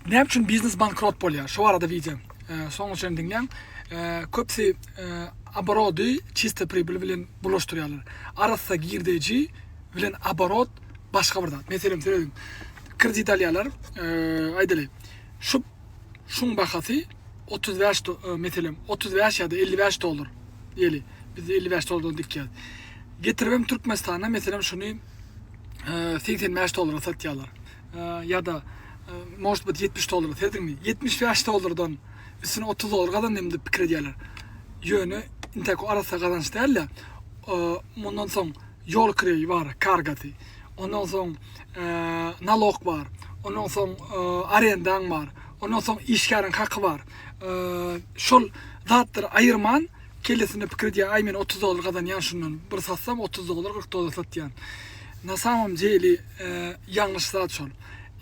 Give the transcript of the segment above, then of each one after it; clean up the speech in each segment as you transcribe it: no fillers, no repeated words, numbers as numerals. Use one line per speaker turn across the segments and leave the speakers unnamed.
Ne için biznes bankrot bolýar? Şu arada diýeceğim. Soň üçin diňleň. Köpsi обороты чисто прибыль bilen bulaşdyrýarlar. Arasda girdiği bilen оборот başga bir zat. Meselem söýledim. Kredit alýarlar. Aýdaly. Şuň bahasy 35 meselem 35 ýa-da 55 dolar. Ýeli. Biz 55 dolar dikýär. Getiribem Türkmenistana meselem şuny 85 dolara satýarlar. Ya-da может быть 70 dolar sedingmi? 75 dolardan üstüne 30 dolar kazandım dep pikir edýärler. Ýöne inteko arasa kazanç däl. Ondan soň yol kireyi var, kargaty. Ondan soň nalog var. Ondan soň arendan var. Ondan soň işgäriniň haky var. Şol zatlar aýyrman kellesine pikir edýär. Ay men 30 dolar kazanýan şundan bir satsam 30 dolar 40 dolar satýan. Na samam jeli ýalňyş zat şol.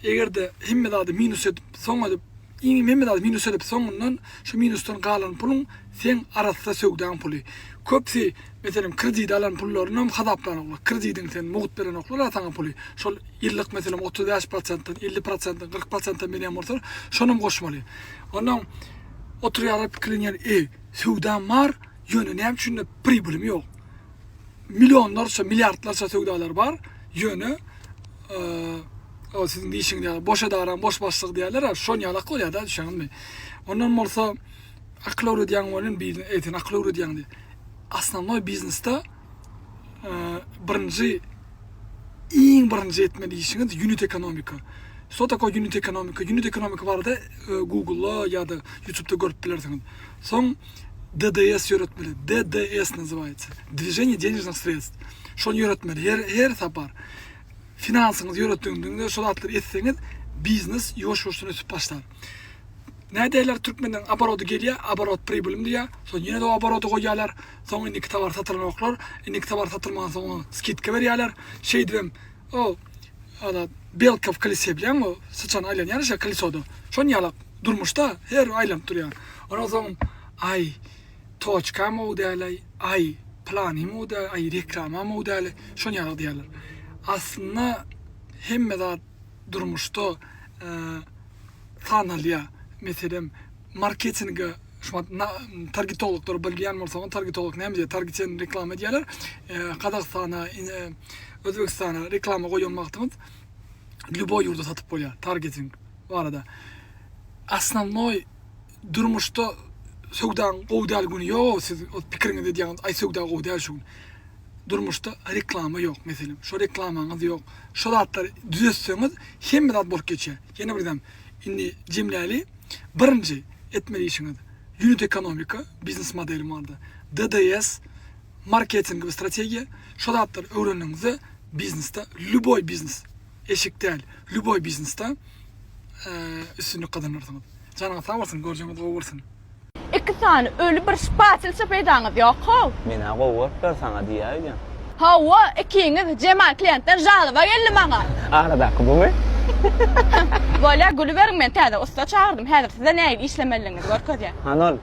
Egerde himme dady minus edip soňa himme dady minus edip soňundan şu minusdan galan pulun sen arasda sögdan puly. Köpsi meselem kredit alan pullaryny hasaplan oklar. Kreditin sen mugut beren oklar ataňa puly. Şol ýyllyk meselem 35%, 50%, 40% berýän bolsa şonum goşmaly. Ondan oturýar pikirlenýär, sögdan bar, ýöne näme üçin pribilim ýok. Milyonlarça, milyardlarça sögdalar bar, ýöne o sizin diýişiňde boş adaran, boş başlyk diýerler, şon ýalak bolýar da düşäňizmi? Ondan bolsa akly diýen bolan biznes, etin akly diýende. Aslanly biznesde birinji birinji etmeli işiniz unit ekonomika. Что такое unit ekonomika? Unit ekonomika barada Google'da ya da YouTube'da görüp bilersiňiz. Soň DDS ýöretmeli. DDS называется. Движение денежных средств. Şol ýöretmeli. Her sapar. Finansyňyzy ýöretdiňizde şol atlar etseňiz biznes ýoş-ýoşuna ösüp başlar. Nädeler Türkmenden обороты gelýär, оборот pribilim diýär. Soň ýene de обороты goýýarlar. Soň indiki tovar satylmaklar, indiki tovar satylmagan soň skidka berýärler. Şeýdibem, ala Belkov kolese bilen o sıçan aylanýar şa kolesoda. Şon ýalak durmuşda her aýlanyp durýar. Ondan soň ay toçka modeli, ay plani modeli, ay reklama modeli şon ýalak diýerler. Aslında hemme zat durmuşda tanalya meselem marketinge şumat targetologlar bilýän bolsa, targetolog näme diýär? Targetin reklama diýerler. Kazakstana, Özbekistana reklama goýulmakdymy любой ýurda satyp bolýar. Targeting barada. Aslannoy durmuşda sögdan gowdal güni ýok, siz o pikiriňizde diýäňiz, ay sögdan gowdal şu. Durmuşda reklama ýok meselem. Şo reklamaňyz ýok. Şo zatlar düzeltseňiz hemme zat bolup geçýär. Ýene birdem indi jemläli birinji etmeli işiniz. Unit ekonomika, biznes modeli barda. DDS, marketing we strategiýa. Şo zatlar öwrendiňizde biznesde любой biznes eşikdäl, любой biznesde üstünlük kazanırsyňyz. Janyňyz sag bolsun, görjüňiz gowy bolsun.
İki tane ölü bir spatilse peýdaňyz ýok.
Mena gowy saňa diýär.
Hawa ikiňiz Cemal klientden jalyba geldi maňa.
Aradaky bumy?
Bolýar gülü beriň men täze usta çağırdım. Häzir size näme işlemeliňiz görkezýär.
Hanol.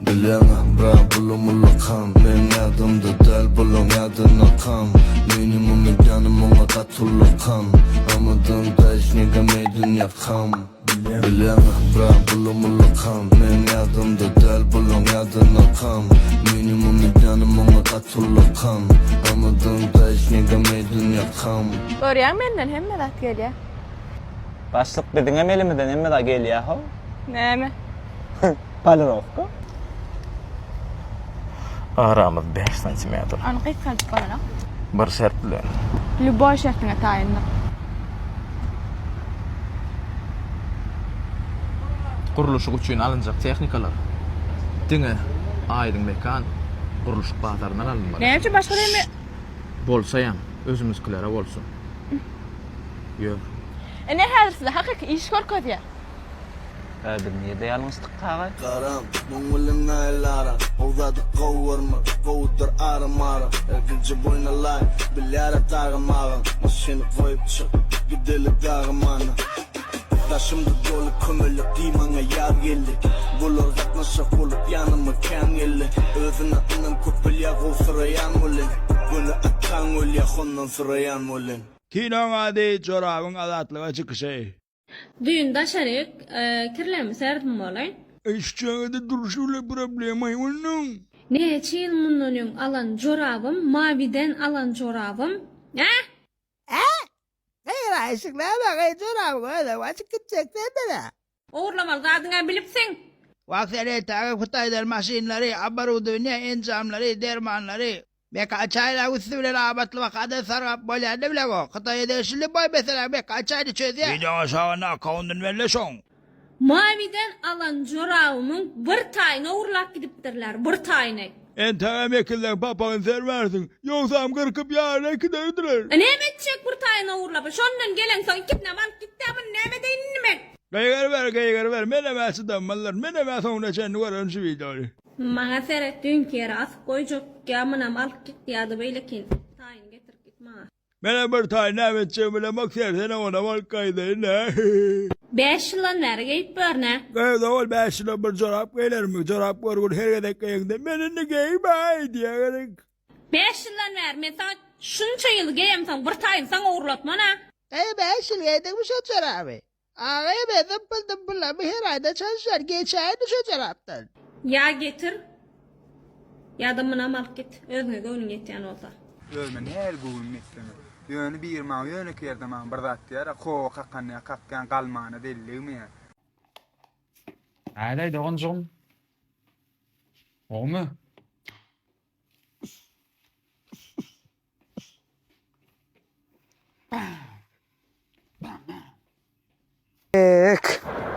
Bilemem bra bulumulu kan men adımda del bulun adına kan minimum imkanım ona katullu kan amadın da işnega meydun yakam bilemem bra bulumulu kan men adımda del bulun adına kan minimum imkanım ona katullu kan amadın da işnega meydun yakam.
Görýän menden hemme zat gelýär.
Başlyk dediňem elimden emme da gelýär ha.
Näme?
Palarovka.
Aramız 5 santimetr.
Any gysgalyp bana.
Bir şert bilen.
Любой şertine taýinli.
Guruluşy üçin alınjak tehnikalar. Diňe aýdyň mekan guruluş bazaryndan alınmaly.
Näme üçin başga näme?
Bolsaýam özümizkilere bolsun. Ýok.
Ne häzir size hakyky iş görkezýär.
Bir niýede ýalňyzlyk taýy?
Karam, mungulun aylara, ovada qowurma, qowdur aramara, erkinci boynalay, bilyara tağımağa, maşini koyup çık, gidelim dağımana. Daşımda dolu kömürlük diýmaňa ýar geldi. Bular gatnaşak bolup ýanyma kän geldi. Özüne anan köpelýä gowsuraýan bolen. Bunu akan bolýa hondan suraýan bolen.
Tinon ady jorabyň azatlyga çykyşy.
Düýünde şerik kirlemi serdim bolay.
Eşçäňde duruşyla problema ýolnuň.
Neçe ýyl mundan alan jorabym, maviden alan jorabym.
Hayır aşıklar bak ejora böyle açık gidecekler de.
Oğurlamalı zadyňa bilipsiň.
Vaktiyle takip kutaylar maşinleri, abarudu ne enzamları, dermanları. Beka çayla usulüyle abatlı vakada sarap bolyandı bile o. Kutaya değişili boy mesela beka çaylı çözüyor.
Video sağına kavundun verleşon.
Maviden alan jorabymyň bir taýyny uğurlap gidipdirler, bir taýyny.
Ente emekliler papaň serversin. Yoksam kırkıp yarına giderdiler.
Näme etjek bir taýyny uğurlap? Şondan gelen soň gitne balyk gitdi, bu näme diýinmek?
Gaygar ver. Menemesi dammallar. Menemesi ona çenni var önce videoyu.
Maňa seret dünkü ýere asyp goýjak, gamynam alyp gitdi ýa-da beýlekin. Taýyny getirip gitme.
Mene bir taýyny nämetçe bile maksersen ona mal kaydı ne?
5 ýyldan bäri geýip berne.
Gayda ol 5 ýyla bir jorap geyler mi? Jorap görgün her gedek geýende. Menini geýbäý diýerek.
5 ýyldan bäri men sana şunça ýyl geýemseň bir taýyny saňa uğurlatmana.
Ben şimdi yedim şu çorabı. Ağaya ben dımpıl bir her ayda çalışıyor. Geçen şu çoraptan.
Ya getir. Ya da mına alıp git. Özüne göwnüň ýetýän bolsa.
Özüme her göwnüň ýetýän. Ýöne bir maň ýöne kerde maň bir zat ýa-da kakkan galmana delligimi.
Näde doňjum? Omy?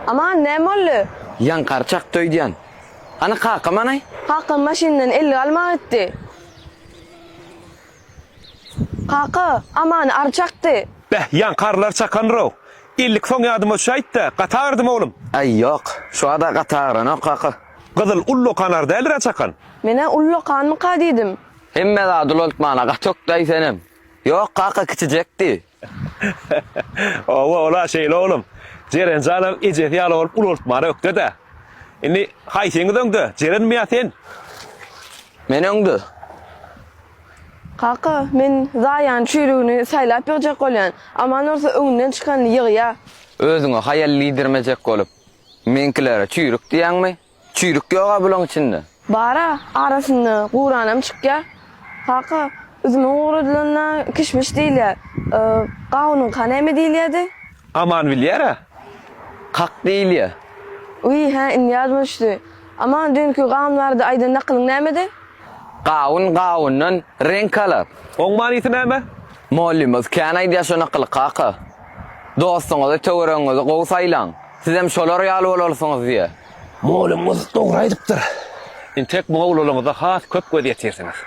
Aman ne mollu?
Yan karçak töýdýän. Ana kaka manay?
Kaka maşinden 50 alma etti. Kaka aman arçaktı.
Beh, yan karlar çakanro. İllik soň ýadyma şaýtda, gatardım oğlum.
Ay yok, şu ada gatarana kaka.
Gyzyl ullo kanar dälre çakan.
Mene ullu kanmy kadiydim.
Hemme da duloltmana gatok daýsenem. Yok kaka kiçijekdi.
Ola şeýle oğlum. Jeren jalam ije ýaly bolup uloltmana ökde. Indi haýsyň döňdi, jeren miýaten.
Men öňdü.
Kaka men zayan çüýrügini saýlap ýerjek bolýan. Aman orsa öňünden çykany ýygýa.
Özüňe hayallidirmejek bolup. Menkilere çüýrük diýäňmi? Çüýrük ýoga bulan içinde.
Bara arasynda Guranam çykýar. Kaka üzüme uğradylanna kişmiş diýilýär. Gawunyň kanamy diýilýärdi?
Aman bilýär.
Kak diýilýär.
Uy ha in ýazmışdy. Aman dünkü gawunlarda aýdan nakylyň nämedi?
Gawundan renk alar.
Oň manysy näme?
Mollymyz kän aýdýar şo nakyly kaka. Dostuňyzy töwereňizi gowsaýlaň. Siz hem şolar ýaly bolarsyňyz diýe.
Molumyz dogry aýdypdyr. Intek muňa ululaňyza has köp göz ýetirsiňiz.